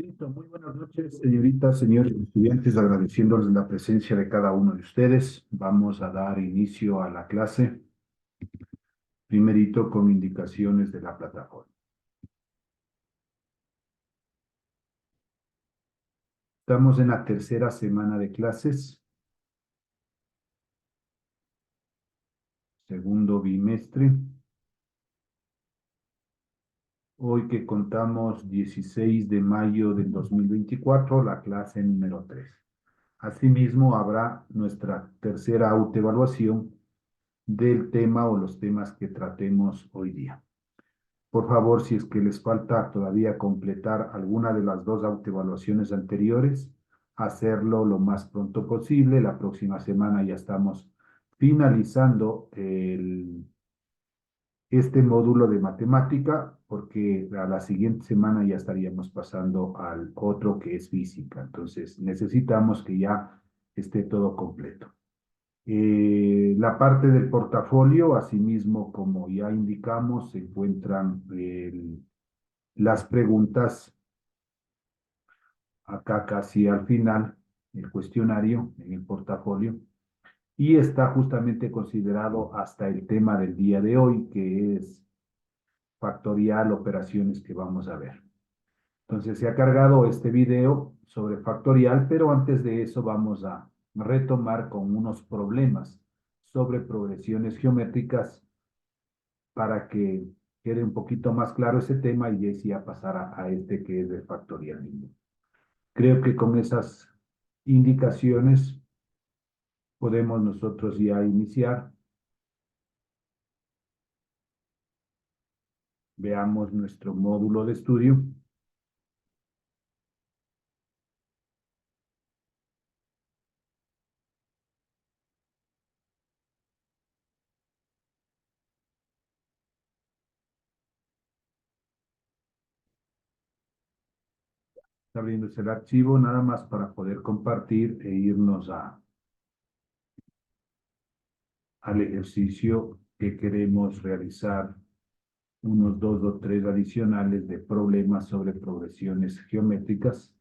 Listo, muy buenas noches, señoritas, señores estudiantes, agradeciéndoles la presencia de cada uno de ustedes. Vamos a dar inicio a la clase, primerito con indicaciones de la plataforma. Estamos en la tercera semana de clases, segundo bimestre. Hoy que contamos 16 de mayo del 2024, la clase número 3. Asimismo, habrá nuestra tercera autoevaluación del tema o los temas que tratemos hoy día. Por favor, si es que les falta todavía completar alguna de las dos autoevaluaciones anteriores, hacerlo lo más pronto posible. La próxima semana ya estamos finalizando este módulo de matemática, porque a la siguiente semana ya estaríamos pasando al otro que es física. Entonces, necesitamos que ya esté todo completo. La parte del portafolio, asimismo, como ya indicamos, se encuentran las preguntas acá casi al final, el cuestionario en el portafolio, y está justamente considerado hasta el tema del día de hoy, que es factorial, operaciones que vamos a ver. Entonces se ha cargado este video sobre factorial, pero antes de eso vamos a retomar con unos problemas sobre progresiones geométricas para que quede un poquito más claro ese tema y sí ya pasar a este que es de factorialismo. Creo que con esas indicaciones podemos nosotros ya iniciar. Veamos nuestro módulo de estudio. Está abriéndose el archivo nada más para poder compartir e irnos al ejercicio que queremos realizar, unos 2 o 3 adicionales de problemas sobre progresiones geométricas.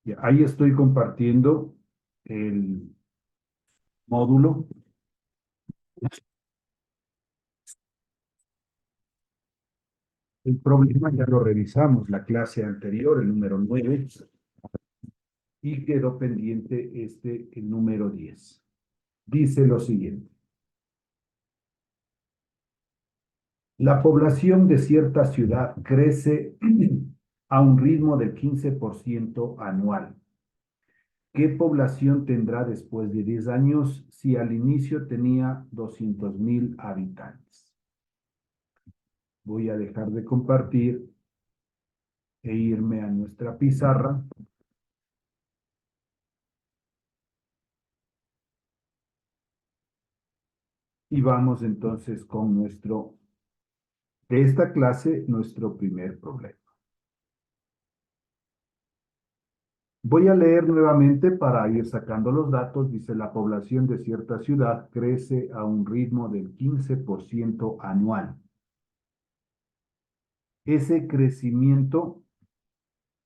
Ya, ahí estoy compartiendo el módulo. El problema ya lo revisamos la clase anterior, el número 9, y quedó pendiente el número 10. Dice lo siguiente. La población de cierta ciudad crece a un ritmo del 15% anual. ¿Qué población tendrá después de 10 años si al inicio tenía 200,000 habitantes? Voy a dejar de compartir e irme a nuestra pizarra. Y vamos entonces con de esta clase, nuestro primer problema. Voy a leer nuevamente para ir sacando los datos. Dice, la población de cierta ciudad crece a un ritmo del 15% anual. Ese crecimiento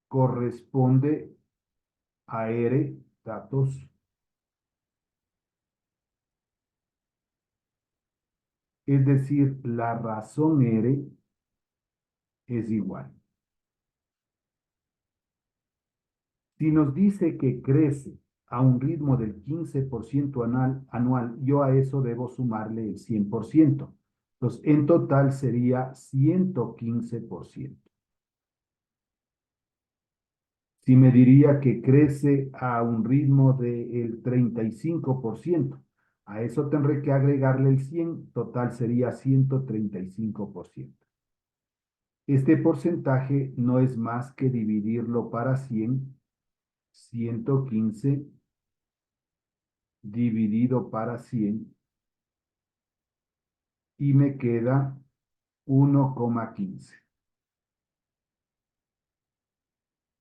corresponde a R, datos, es decir, la razón R es igual. Si nos dice que crece a un ritmo del 15% anual, yo a eso debo sumarle el 100%. Entonces, en total sería 115%. Si me diría que crece a un ritmo del 35%, a eso tendré que agregarle el 100, total sería 135%. Este porcentaje no es más que dividirlo para 100, 115 dividido para 100 y me queda 1,15.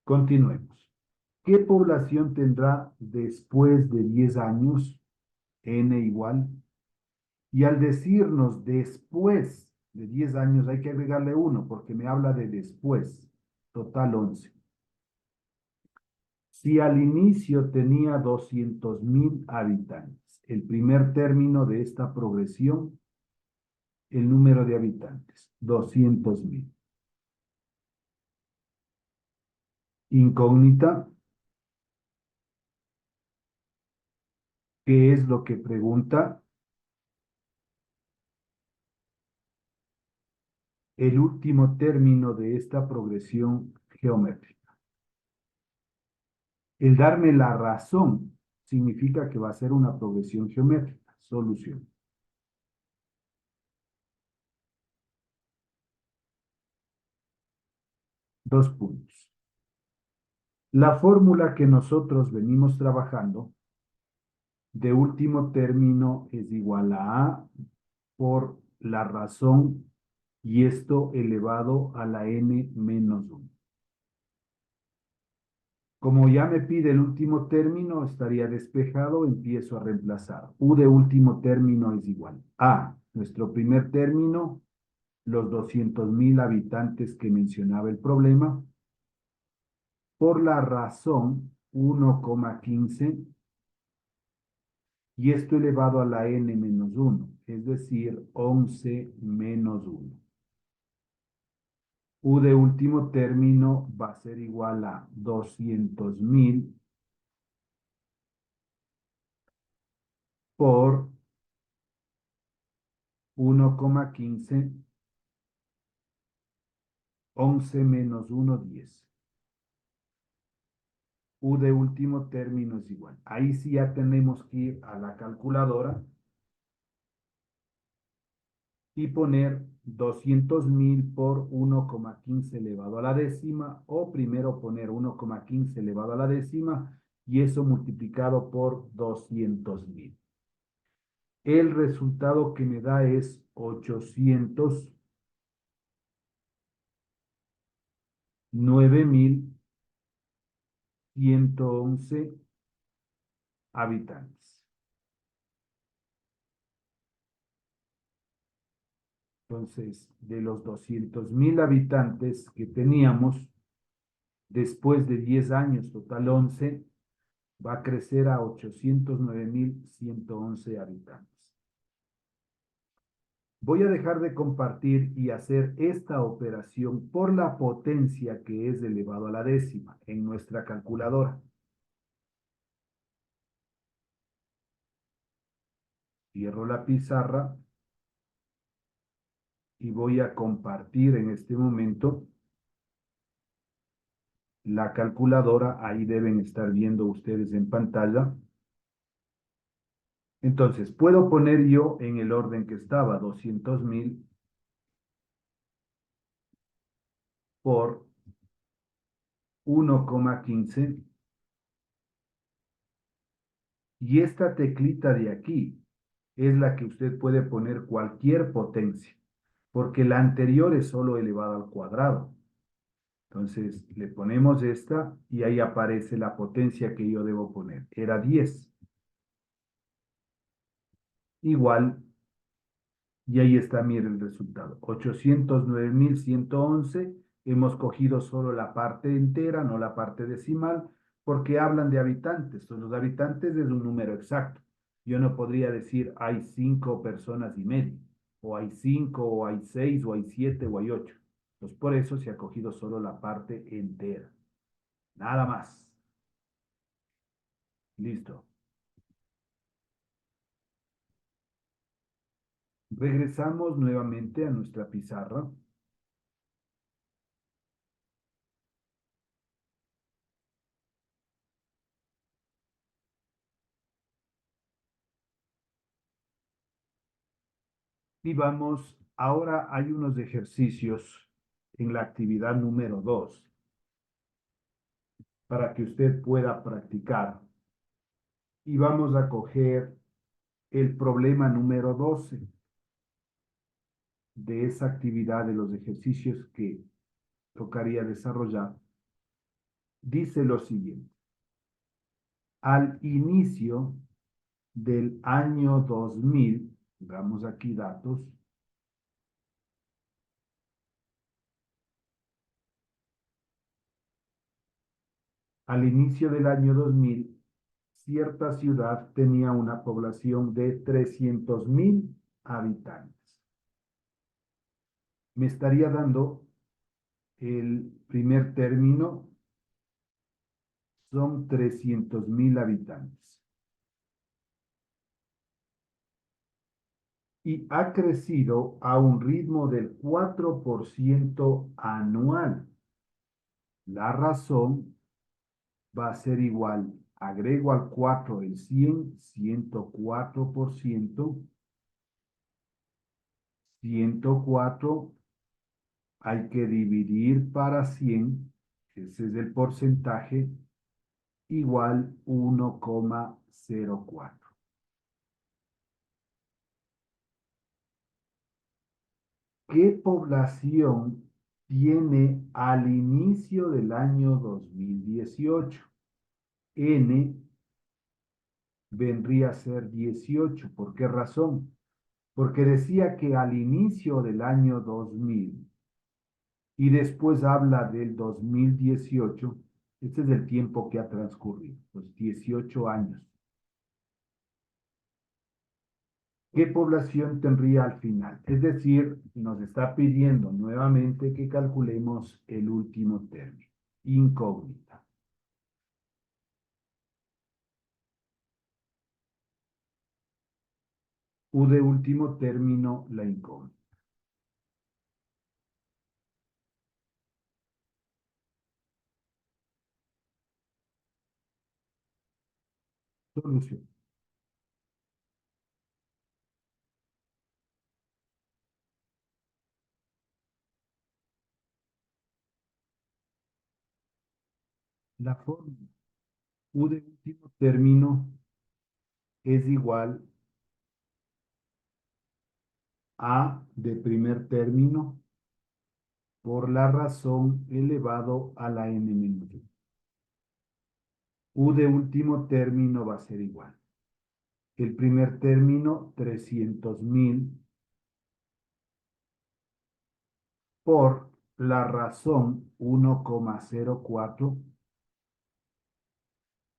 Continuemos. ¿Qué población tendrá después de 10 años? N igual. Y al decirnos después de 10 años hay que agregarle 1 porque me habla de después. Total 11. Si al inicio tenía 200.000 habitantes, el primer término de esta progresión, el número de habitantes, 200.000. Incógnita, ¿qué es lo que pregunta? El último término de esta progresión geométrica. El darme la razón significa que va a ser una progresión geométrica. Solución. Dos puntos. La fórmula que nosotros venimos trabajando de último término es igual a A por la razón y esto elevado a la n menos 1. Como ya me pide el último término, estaría despejado, empiezo a reemplazar. U de último término es igual a nuestro primer término, los 200.000 habitantes que mencionaba el problema, por la razón 1,15 y esto elevado a la n menos 1, es decir, 11 menos 1. U de último término va a ser igual a 200.000 por 1,15, 11 menos 1, 10. U de último término es igual. Ahí sí ya tenemos que ir a la calculadora y poner 200.000 por 1,15 elevado a la décima, o primero poner 1,15 elevado a la décima y eso multiplicado por 200.000. El resultado que me da es 809.111 habitantes. Entonces, de los 200.000 habitantes que teníamos, después de 10 años, total 11, va a crecer a 809.111 habitantes. Voy a dejar de compartir y hacer esta operación por la potencia que es elevado a la décima en nuestra calculadora. Cierro la pizarra y voy a compartir en este momento la calculadora. Ahí deben estar viendo ustedes en pantalla. Entonces, puedo poner yo en el orden que estaba 200.000 por 1,15 y esta teclita de aquí es la que usted puede poner cualquier potencia, porque la anterior es solo elevada al cuadrado. Entonces, le ponemos esta y ahí aparece la potencia que yo debo poner. Era 10. Igual, y ahí está, mire el resultado. 809.111. Hemos cogido solo la parte entera, no la parte decimal, porque hablan de habitantes. Entonces, los habitantes es un número exacto. Yo no podría decir hay 5 personas y medio, o hay 5, o hay 6, o hay 7, o hay 8. Entonces, por eso se ha cogido solo la parte entera. Nada más. Listo. Regresamos nuevamente a nuestra pizarra. Y vamos, ahora hay unos ejercicios en la actividad número 2 para que usted pueda practicar y vamos a coger el problema número 12 de esa actividad de los ejercicios que tocaría desarrollar. Dice lo siguiente: al inicio del año 2000, damos aquí datos, al inicio del año 2000, cierta ciudad tenía una población de 300.000 habitantes. Me estaría dando el primer término, son 300.000 habitantes. Y ha crecido a un ritmo del 4% anual. La razón va a ser igual. Agrego al 4 el 100, 104%. 104 hay que dividir para 100, ese es el porcentaje, igual 1,04. ¿Qué población tiene al inicio del año 2018? N vendría a ser 18. ¿Por qué razón? Porque decía que al inicio del año 2000 y después habla del 2018, este es el tiempo que ha transcurrido, los 18 años. ¿Qué población tendría al final? Es decir, nos está pidiendo nuevamente que calculemos el último término, incógnita. U de último término, la incógnita. Solución. La fórmula U de último término es igual a de primer término por la razón elevado a la n menos 1. U de último término va a ser igual. El primer término, 300.000 por la razón 1,04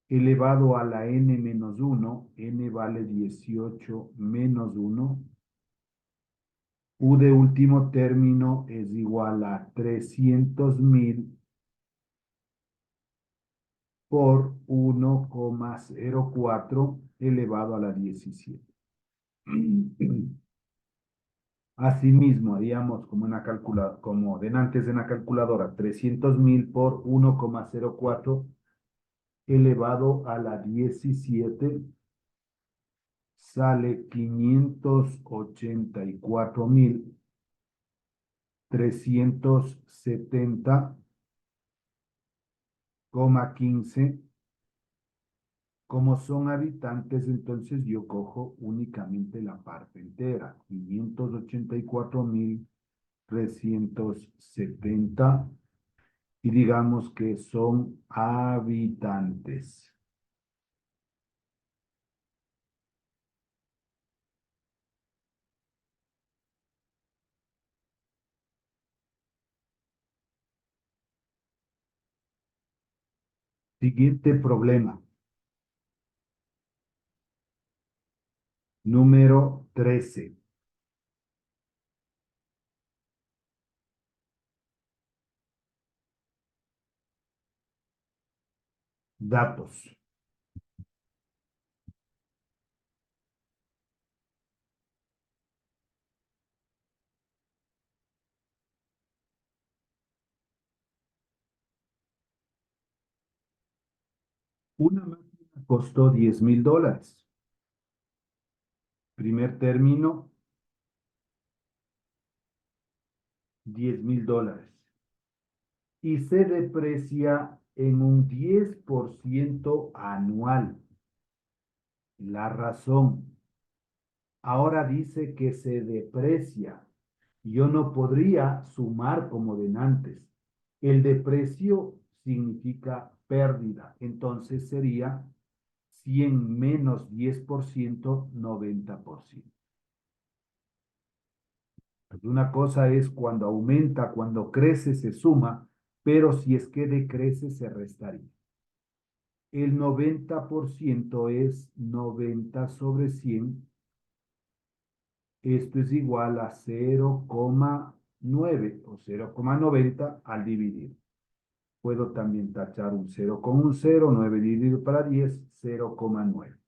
elevado a la n menos 1, n vale 18 menos 1. U de último término es igual a 300.000 por 1,04 elevado a la 17. Asimismo, haríamos como como antes en la calculadora, 300.000 por 1,04 elevado a la 17 sale 584.370,15. Como son habitantes, entonces yo cojo únicamente la parte entera, 584.370, y digamos que son habitantes. Siguiente problema. Número 13. Datos. Una máquina costó $10.000. Primer término, $10.000. Y se deprecia en un 10% anual. La razón. Ahora dice que se deprecia. Yo no podría sumar como de antes. El deprecio significa pérdida. Entonces sería 100 menos 10%, 90%. Una cosa es cuando aumenta, cuando crece, se suma, pero si es que decrece, se restaría. El 90% es 90 sobre 100. Esto es igual a 0,9 o 0,90 al dividir. Puedo también tachar un 0 con un 0, 9 dividido para 10, 0,9.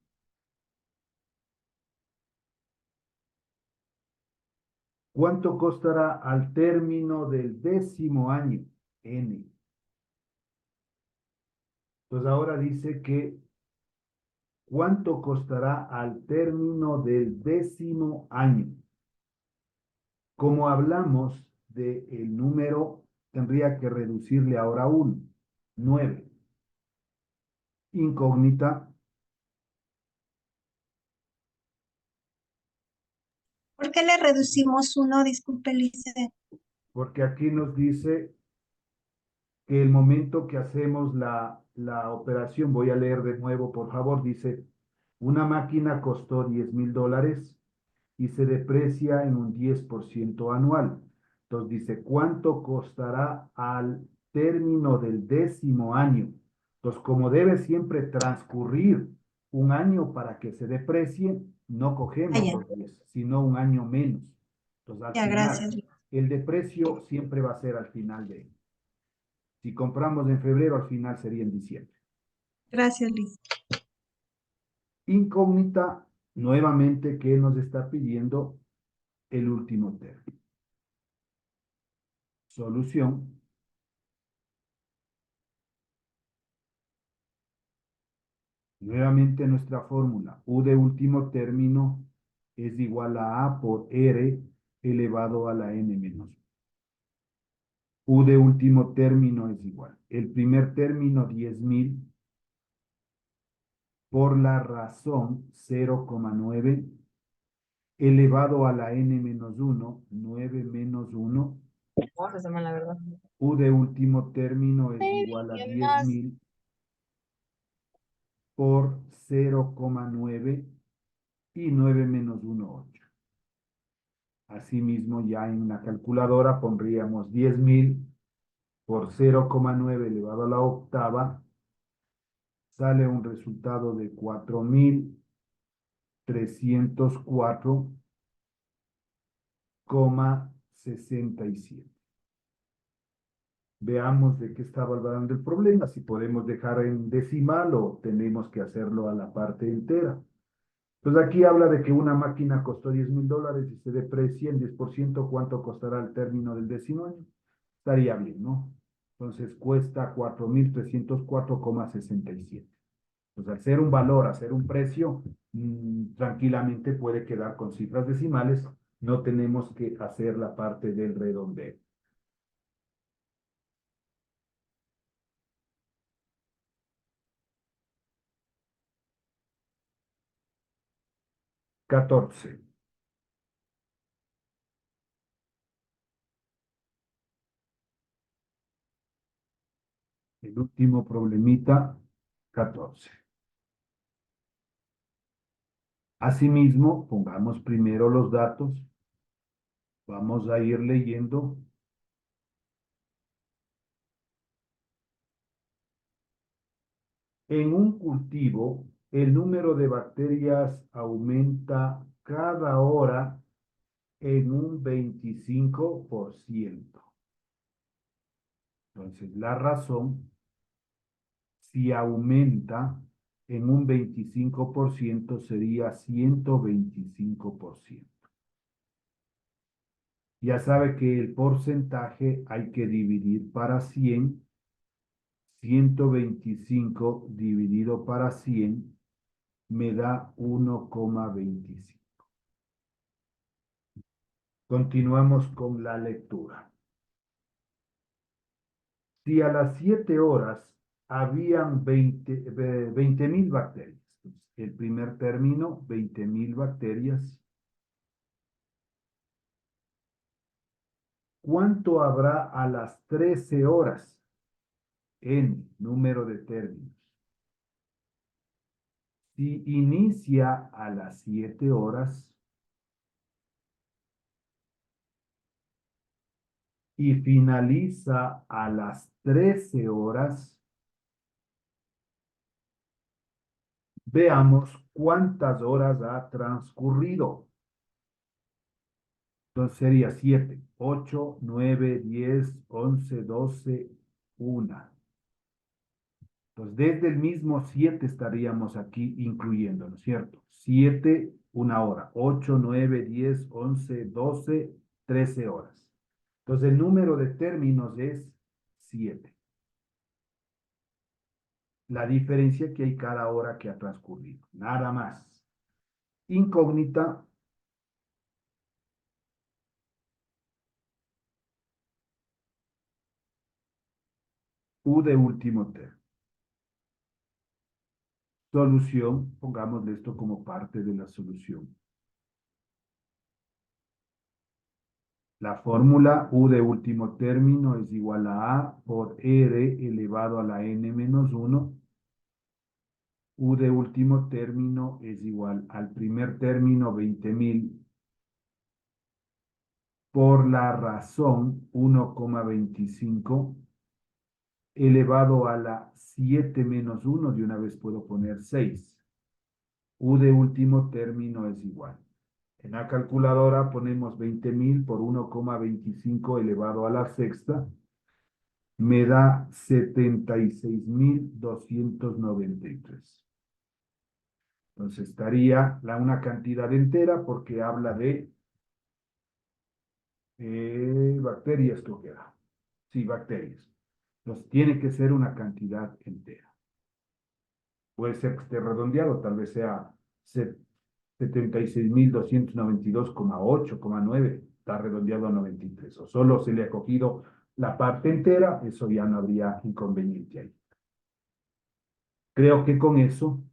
¿Cuánto costará al término del 10º año? N. Entonces ahora dice que ¿cuánto costará al término del 10º año? Como hablamos del número, tendría que reducirle ahora 1, 9. Incógnita, ¿Por qué le reducimos uno? Disculpe, Lice. porque aquí nos dice que el momento que hacemos la operación, voy a leer de nuevo, por favor, dice, una máquina costó $10,000 y se deprecia en un 10% anual. Entonces dice, ¿cuánto costará al término del 10º año? Entonces, como debe siempre transcurrir un año para que se deprecie, no Ah, cogemos ya, los 10, sino un año menos. Entonces, al ya, final, gracias. el deprecio siempre va a ser al final de él. Si compramos en febrero, al final sería en diciembre. Gracias, Lice. Incógnita, nuevamente, que nos está pidiendo el último término. Solución. Nuevamente nuestra fórmula. U de último término es igual a A por R elevado a la N menos 1. U de último término es igual. El primer término, 10,000, por la razón 0,9 elevado a la N menos 1, 9 menos 1. Vamos a hacer la verdad. U de último término es igual a 10,000 por 0,9 y 9 menos 1, 8. Asimismo, ya en una calculadora pondríamos 10,000 por 0,9 elevado a la octava. Sale un resultado de 4,304,67. Veamos de qué está hablando el problema, si podemos dejar en decimal o tenemos que hacerlo a la parte entera. Entonces aquí habla de que una máquina costó $10,000 y se deprecia en 10%, ¿cuánto costará al término del 10º año? Estaría bien, ¿no? Entonces cuesta 4,304,67. Pues al ser un valor, hacer un precio, tranquilamente puede quedar con cifras decimales, no tenemos que hacer la parte del redondeo. Catorce. El último problemita, 14. Asimismo, pongamos primero los datos. Vamos a ir leyendo. En un cultivo, el número de bacterias aumenta cada hora en un 25%. Entonces, la razón, si aumenta en un 25%, sería 125%. Ya sabe que el porcentaje hay que dividir para 100. 125 dividido para 100 me da 1,25. Continuamos con la lectura. Si a las 7 horas habían 20,000 bacterias, el primer término, 20.000 bacterias. ¿Cuánto habrá a las 13 horas? N, número de términos. Si inicia a las 7 horas y finaliza a las 13 horas, veamos cuántas horas ha transcurrido. Entonces sería 7, 8, 9, 10, 11, 12, 1. Entonces desde el mismo 7 estaríamos aquí incluyendo, ¿no es cierto? 7, 1 hora. 8, 9, 10, 11, 12, 13 horas. Entonces el número de términos es 7. La diferencia que hay cada hora que ha transcurrido. Nada más. Incógnita. U de último término. Solución, pongámosle esto como parte de la solución. La fórmula U de último término es igual a por R elevado a la N menos 1. U de último término es igual al primer término 20.000 por la razón 1,25 elevado a la 7 menos 1. De una vez puedo poner 6. U de último término es igual. En la calculadora ponemos 20.000 por 1,25 elevado a la sexta. Me da 76.293. Entonces estaría una cantidad entera porque habla de bacterias, creo que era. Sí, bacterias. Entonces tiene que ser una cantidad entera. Puede ser que esté redondeado, tal vez sea 76.292,8,9, está redondeado a 93, o solo se le ha cogido la parte entera, eso ya no habría inconveniente ahí. Creo que con eso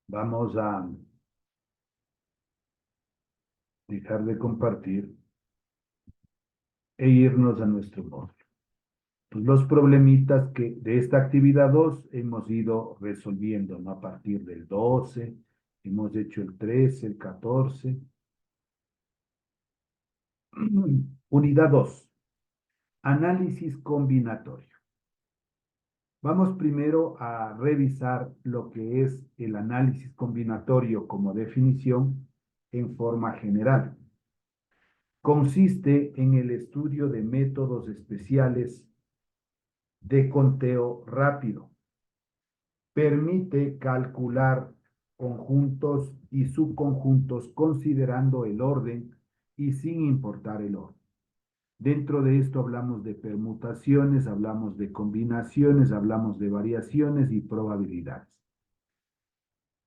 vamos a dejar de compartir e irnos a nuestro módulo. Pues los problemitas que de esta actividad 2 hemos ido resolviendo, ¿no? A partir del 12, hemos hecho el 13, el 14. Unidad 2, análisis combinatorio. Vamos primero a revisar lo que es el análisis combinatorio como definición en forma general. Consiste en el estudio de métodos especiales de conteo rápido. Permite calcular conjuntos y subconjuntos considerando el orden y sin importar el orden. Dentro de esto hablamos de permutaciones, hablamos de combinaciones, hablamos de variaciones y probabilidades.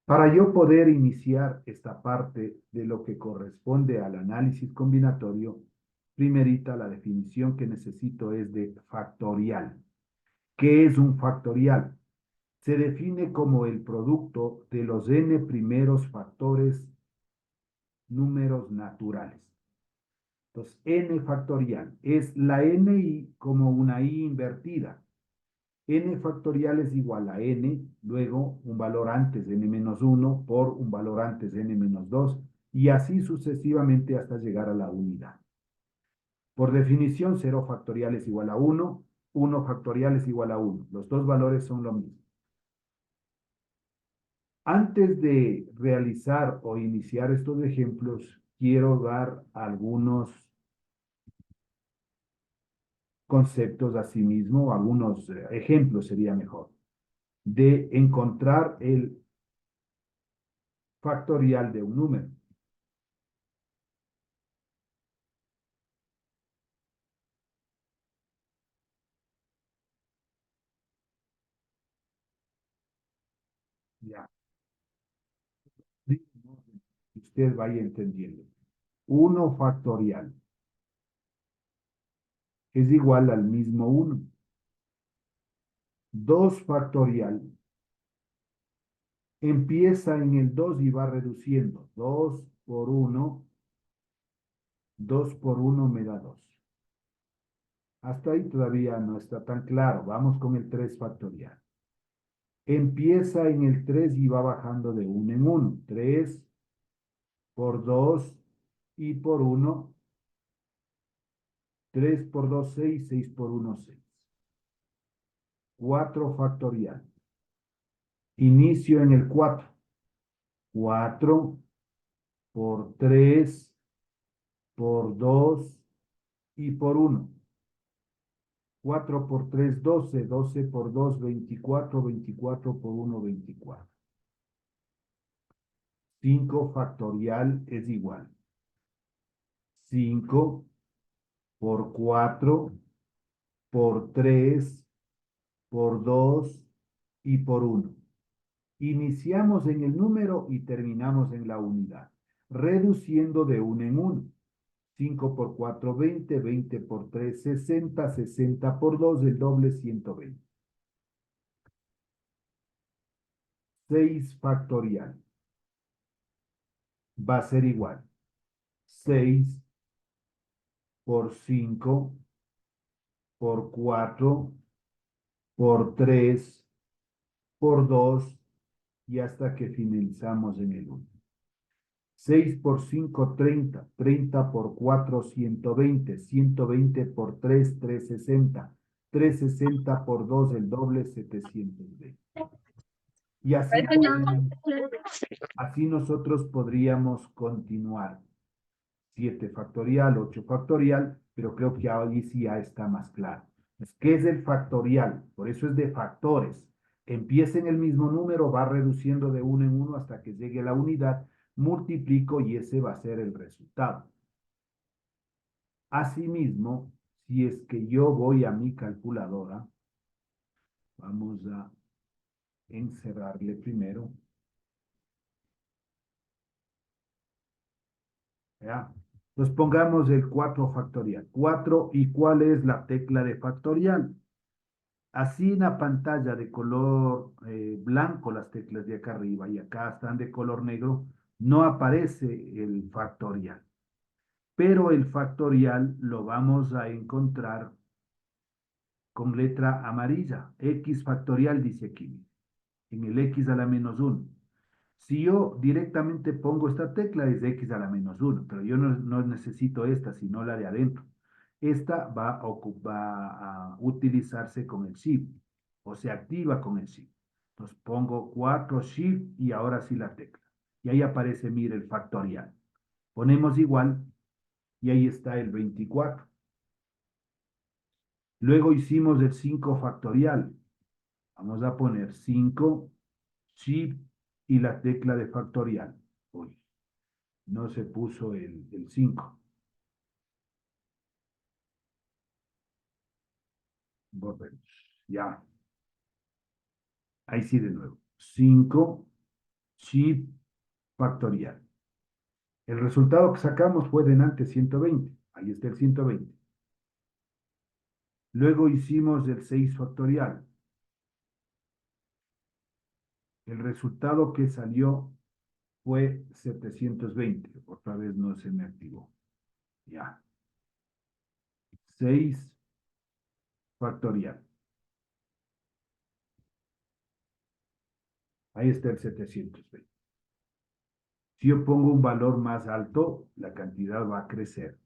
Para yo poder iniciar esta parte de lo que corresponde al análisis combinatorio, primerita la definición que necesito es de factorial. ¿Qué es un factorial? Se define como el producto de los n primeros factores números naturales. Entonces, n factorial es la ni como una i invertida. N factorial es igual a n, luego un valor antes de n-1 por un valor antes de n-2 y así sucesivamente hasta llegar a la unidad. Por definición, 0 factorial es igual a 1, 1 factorial es igual a 1. Los dos valores son lo mismo. Antes de realizar o iniciar estos ejemplos, quiero dar algunos conceptos a sí mismo, algunos ejemplos sería mejor, de encontrar el factorial de un número. Ya, usted vaya entendiendo. 1 factorial es igual al mismo 1. 2 factorial empieza en el 2 y va reduciendo. 2 por 1, 2 por 1 me da 2. Hasta ahí todavía no está tan claro. Vamos con el 3 factorial. Empieza en el 3 y va bajando de 1 en 1. 3 por 2 y por 1. 3 por 2, 6. 6 por 1, 6. 4 factorial. Inicio en el 4. 4 por 3 por 2 y por 1. 4 por 3, 12. 12 por 2, 24. 24 por 1, 24. 5 factorial es igual. 5 por 4 por 3 por 2 y por 1. Iniciamos en el número y terminamos en la unidad, reduciendo de 1 en 1. 5 por 4, 20. 20 por 3, 60. 60 por 2, el doble, 120. 6 factorial va a ser igual. 6 por 5 por 4 por 3 por 2 y hasta que finalizamos en el 1. 6 por 5, 30. 30 por 4, 120. 120 por 3, 360. 360 por 2, el doble, 720. Y así nosotros podríamos continuar. 7 factorial, 8 factorial, pero creo que ahí sí ya está más claro. ¿Qué es el factorial? Por eso es de factores. Empieza en el mismo número, va reduciendo de 1 en 1 hasta que llegue a la unidad, multiplico y ese va a ser el resultado. Asimismo, si es que yo voy a mi calculadora, vamos a encerrarle primero. ¿Ya? Entonces pongamos el 4 factorial. 4, ¿y cuál es la tecla de factorial? Así en la pantalla de color blanco, las teclas de acá arriba y acá están de color negro, no aparece el factorial. Pero el factorial lo vamos a encontrar con letra amarilla. X factorial dice aquí, en el X a la menos 1. Si yo directamente pongo esta tecla es X a la menos 1, pero yo no necesito esta, sino la de adentro. Esta va a utilizarse con el Shift, o se activa con el Shift. Entonces pongo 4 Shift y ahora sí la tecla. Y ahí aparece, mire, el factorial. Ponemos igual y ahí está el 24. Luego hicimos el 5 factorial. Vamos a poner 5 Shift y la tecla de factorial. Uy, no se puso el 5. Volvemos. Ya. Ahí sí de nuevo. 5 Shift factorial. El resultado que sacamos fue delante 120. Ahí está el 120. Luego hicimos el 6 factorial. El resultado que salió fue 720. Otra vez no se me activó. Ya. 6 factorial. Ahí está el 720. Si yo pongo un valor más alto, la cantidad va a crecer.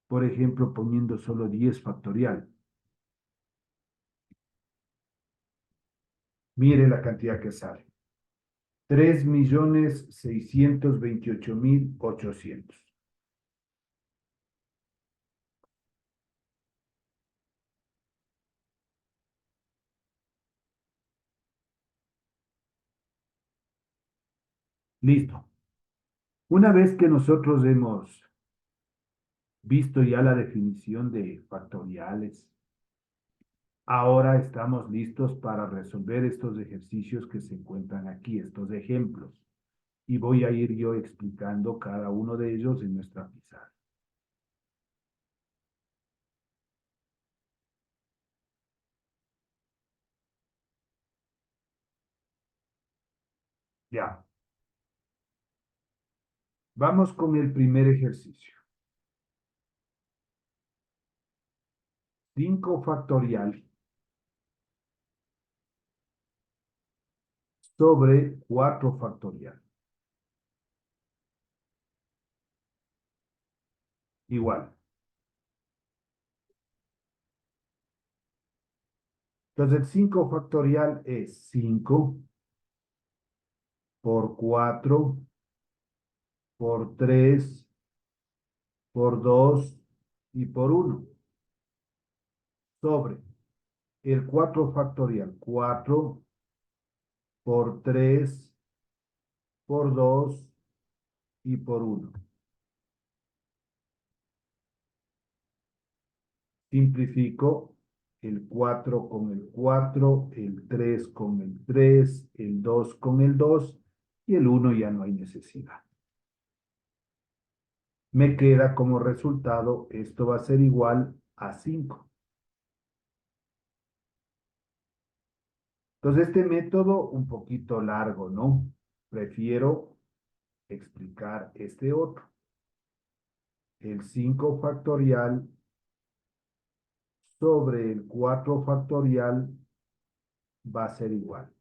Por ejemplo, poniendo solo 10 factorial. Mire la cantidad que sale. 3.628.800. Listo. Una vez que nosotros hemos visto ya la definición de factoriales, ahora estamos listos para resolver estos ejercicios que se encuentran aquí, estos ejemplos. y voy a ir yo explicando cada uno de ellos en nuestra pizarra. Ya. Vamos con el primer ejercicio. 5 factorial sobre 4 factorial. Igual. Entonces, el 5 factorial es 5 por 4 por 3 por 2 y por 1 sobre el 4 factorial. 4 por 3 por 2 y por 1. Simplifico el 4 con el 4, el 3 con el 3, el 2 con el 2 y el 1 ya no hay necesidad. Me queda como resultado, esto va a ser igual a 5. Entonces, este método un poquito largo, ¿no? Prefiero explicar este otro. El 5 factorial sobre el 4 factorial va a ser igual.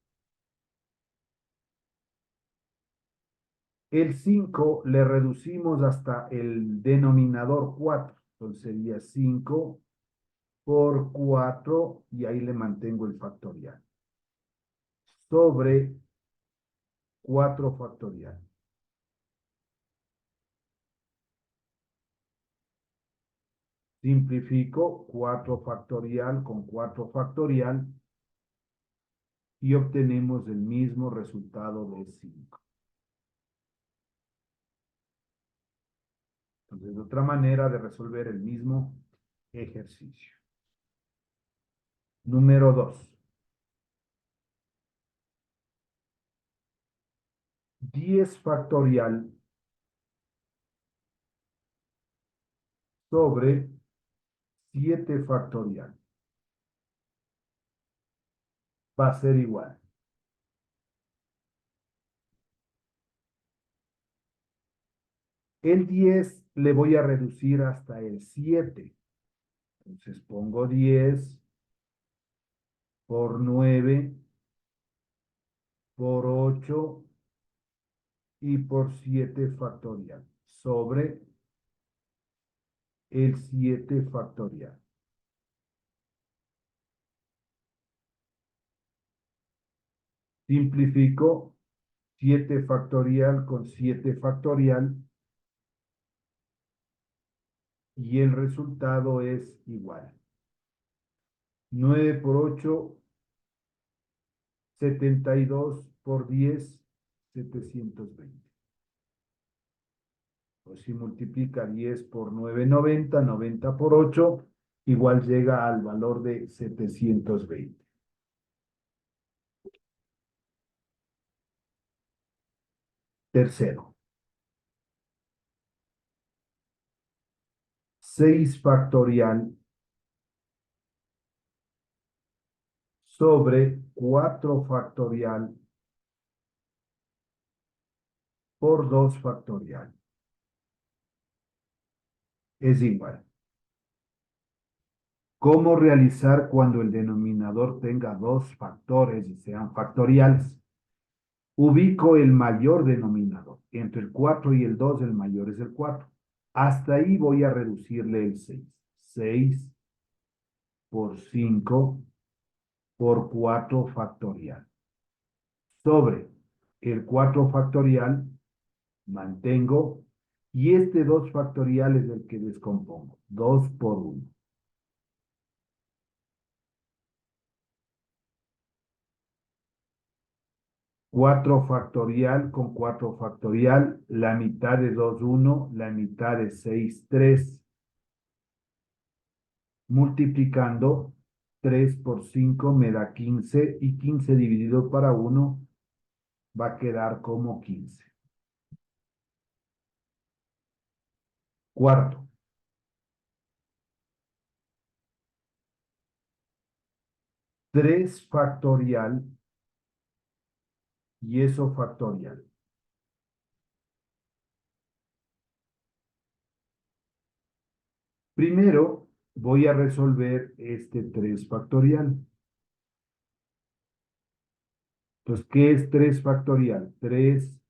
El 5 le reducimos hasta el denominador 4. Entonces sería 5 por 4 y ahí le mantengo el factorial. Sobre 4 factorial. Simplifico 4 factorial con 4 factorial y obtenemos el mismo resultado de 5. Entonces, otra manera de resolver el mismo ejercicio. Número 2. 10 factorial sobre 7 factorial. Va a ser igual. El 10 le voy a reducir hasta el 7. Entonces pongo 10 por 9 por 8 y por 7 factorial sobre el 7 factorial. Simplifico 7 factorial con 7 factorial y el resultado es igual. 9 por 8, 72 por 10, 720. Pues si multiplica 10 por 9, 90, 90 por 8, igual llega al valor de 720. Tercero. 6 factorial sobre 4 factorial por 2 factorial. Es igual. ¿Cómo realizar cuando el denominador tenga 2 factores y sean factoriales? Ubico el mayor denominador. Entre el 4 y el 2, el mayor es el 4. Hasta ahí voy a reducirle el 6. 6 por 5 por 4 factorial. Sobre el 4 factorial, mantengo, y este 2 factorial es el que descompongo. 2 por 1. 4 factorial con 4 factorial, la mitad de 2, 1, la mitad de 6, 3. Multiplicando 3 por 5 me da 15 y 15 dividido para 1 va a quedar como 15. Cuarto, 3 factorial y eso factorial. Primero voy a resolver este 3 factorial. Entonces, ¿qué es 3 factorial? 3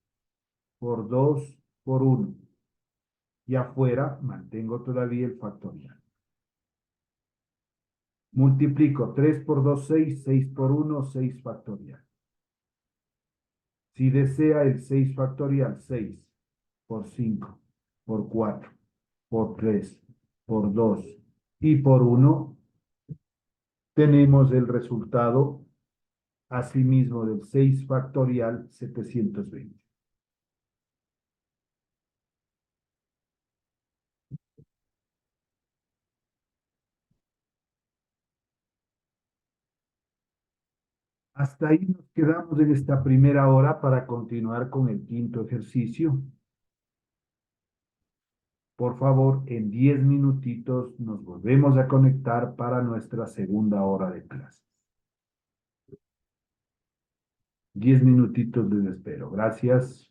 por 2 por 1. Y afuera mantengo todavía el factorial. Multiplico 3 por 2, 6, 6 por 1, 6 factorial. Si desea el 6 factorial, 6 por 5, por 4, por 3, por 2 y por 1, tenemos el resultado asimismo del 6 factorial 720. Hasta ahí nos quedamos en esta primera hora para continuar con el quinto ejercicio. Por favor, en 10 minutitos nos volvemos a conectar para nuestra segunda hora de clase. 10 minutitos les espero. Gracias.